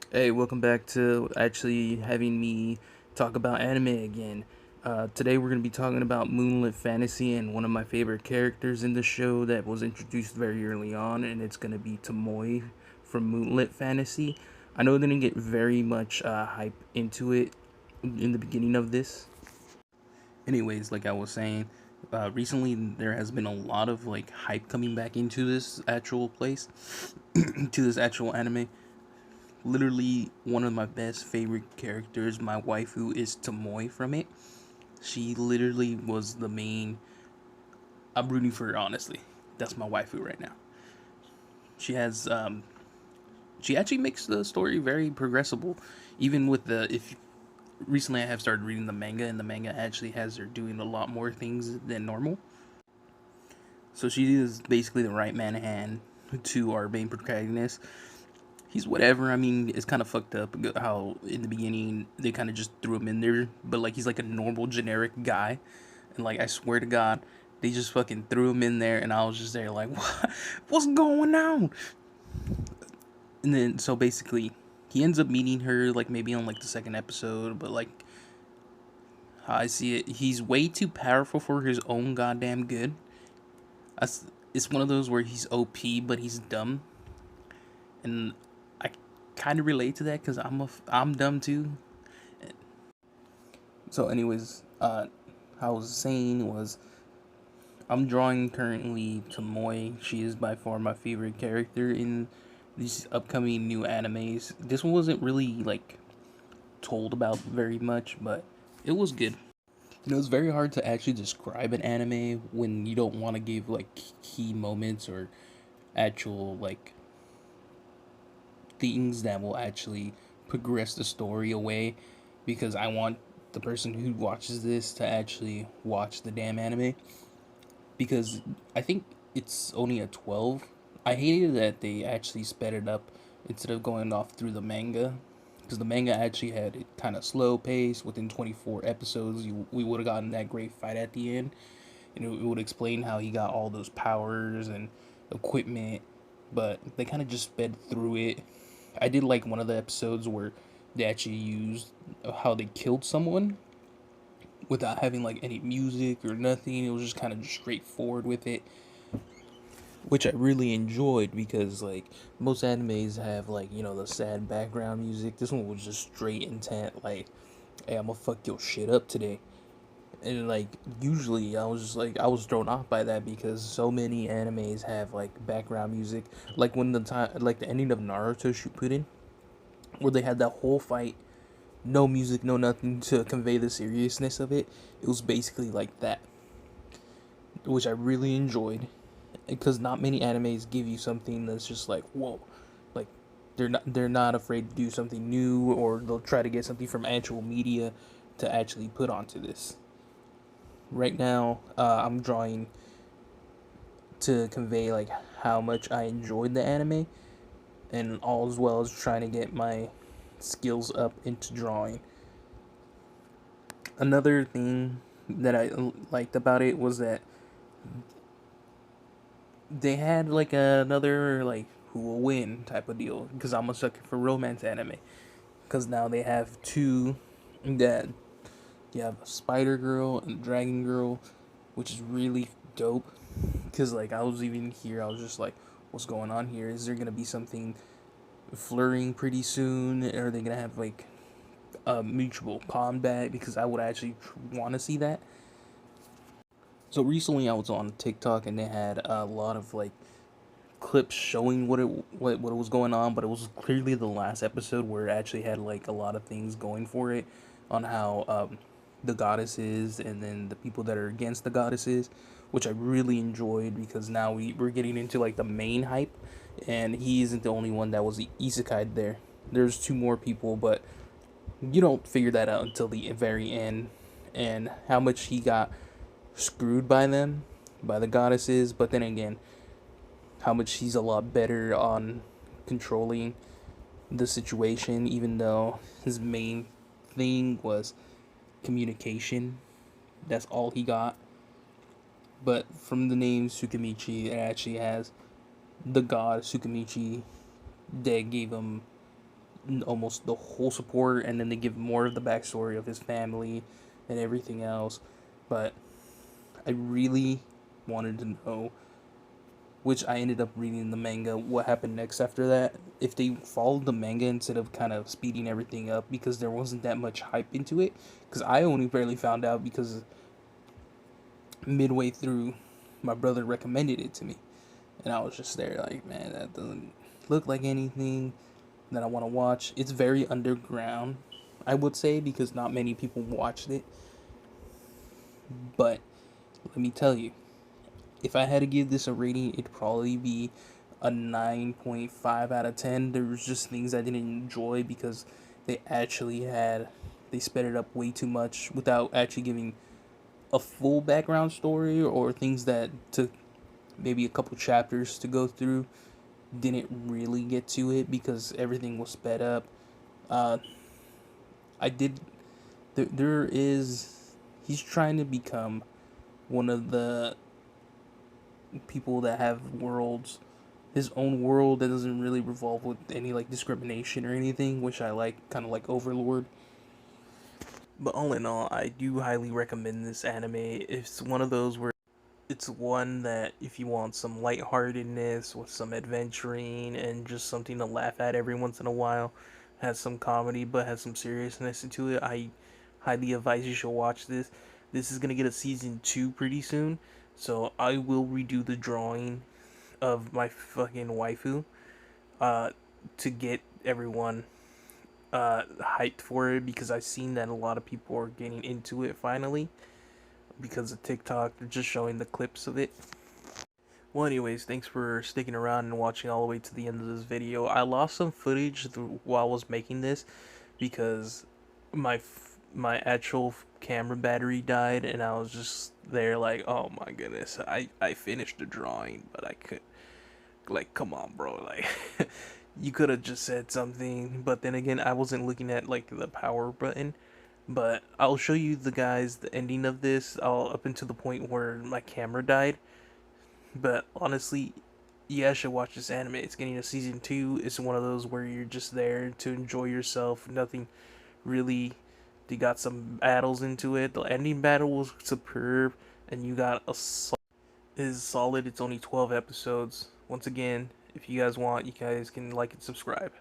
Hey, welcome back to actually having me talk about anime again. Today we're going to be talking about Moonlit Fantasy and one of my favorite characters in the show that was introduced very early on, and it's going to be Tomoe from Moonlit Fantasy. I know they didn't get very much hype into it in the beginning of this. Anyways, like I was saying, recently there has been a lot of like hype coming back into this actual place, to this actual anime. Literally one of my best favorite characters, my waifu, is Tomoe from it. She literally was the main. I'm rooting for her, honestly. That's my waifu right now. She has she actually makes the story very progressible, even with the if recently I have started reading the manga, and the manga actually has her doing a lot more things than normal. So she is basically the right man hand to our main protagonist. He's whatever. I mean, it's kind of fucked up how in the beginning they kind of just threw him in there, but like he's like a normal generic guy, and like I swear to God, they just fucking threw him in there, and I was just there like, what's going on? And then so basically, he ends up meeting her like maybe on like the second episode, but like how I see it, he's way too powerful for his own goddamn good. It's one of those where he's OP, but he's dumb, and I kind of relate to that because I'm dumb too. So, anyways, I was saying was I'm drawing currently Tomoe. She is by far my favorite character in these upcoming new animes. This one wasn't really like told about very much, but it was good. You know, it's very hard to actually describe an anime when you don't want to give like key moments or actual like things that will actually progress the story away, because I want the person who watches this to actually watch the damn anime, because I think it's only a 12. I hated that they actually sped it up instead of going off through the manga, because the manga actually had it kind of slow pace. Within 24 episodes, we would have gotten that great fight at the end, and it would explain how he got all those powers and equipment, but they kind of just sped through it. I did like one of the episodes where they actually used how they killed someone without having like any music or nothing. It was just kind of straightforward with it, which I really enjoyed, because like most animes have like, you know, the sad background music. This one was just straight intent, like, hey, I'm gonna fuck your shit up today. And like usually I was just like I was thrown off by that, because so many animes have like background music, like when the time like the ending of Naruto Shippuden, where they had that whole fight, no music, no nothing to convey the seriousness of it. It was basically like that, which I really enjoyed, because not many animes give you something that's just like whoa, like they're not afraid to do something new, or they'll try to get something from actual media to actually put onto this. Right now, I'm drawing to convey like how much I enjoyed the anime, and all as well as trying to get my skills up into drawing. Another thing that I liked about it was that they had like another like who will win type of deal, because I'm a sucker for romance anime. Because now they have two, that you have a spider girl and dragon girl, which is really dope. Because like I was even here, I was just like, what's going on here? Is there gonna be something flirting pretty soon? Are they gonna have like a mutual combat? Because I would actually want to see that. So recently I was on TikTok, and they had a lot of like clips showing what was going on, but it was clearly the last episode where it actually had like a lot of things going for it, on how the goddesses and then the people that are against the goddesses, which I really enjoyed, because now we're getting into like the main hype, and he isn't the only one that was the isekai there. There's two more people, but you don't figure that out until the very end, and how much he got screwed by them, by the goddesses. But then again, how much he's a lot better on controlling the situation, even though his main thing was communication. That's all he got. But from the name Tsukimichi, it actually has the god Tsukimichi that gave him almost the whole support, and then they give more of the backstory of his family and everything else. But I really wanted to know, which I ended up reading the manga, what happened next after that. If they followed the manga instead of kind of speeding everything up, because there wasn't that much hype into it. Because I only barely found out because midway through, my brother recommended it to me. And I was just there like, man, that doesn't look like anything that I want to watch. It's very underground, I would say, because not many people watched it. But let me tell you, if I had to give this a rating, it'd probably be a 9.5 out of 10. There was just things I didn't enjoy because they actually had they sped it up way too much without actually giving a full background story, or things that took maybe a couple chapters to go through didn't really get to it because everything was sped up. Uh, I did. There is. He's trying to become one of the people that have worlds, his own world that doesn't really revolve with any like discrimination or anything, which I like, kind of like Overlord. But all in all, I do highly recommend this anime. It's one of those where it's one that if you want some lightheartedness with some adventuring and just something to laugh at every once in a while, has some comedy but has some seriousness to it, I highly advise you should watch this. This is gonna get a season 2 pretty soon, so I will redo the drawing of my fucking waifu uh, to get everyone hyped for it, because I've seen that a lot of people are getting into it finally because of TikTok. They're just showing the clips of it. Well, anyways, thanks for sticking around and watching all the way to the end of this video. I lost some footage while I was making this because my actual camera battery died, and I was just there like, oh my goodness, I finished the drawing, but I could, like, come on, bro, like you could have just said something. But then again, I wasn't looking at like the power button. But I'll show you the guys the ending of this, all up until the point where my camera died. But honestly, you guys should watch this anime. It's getting a season 2. It's one of those where you're just there to enjoy yourself. Nothing really. They got some battles into it. The ending battle was superb, and you got a is solid. It's only 12 episodes. Once again, if you guys want, you guys can like and subscribe.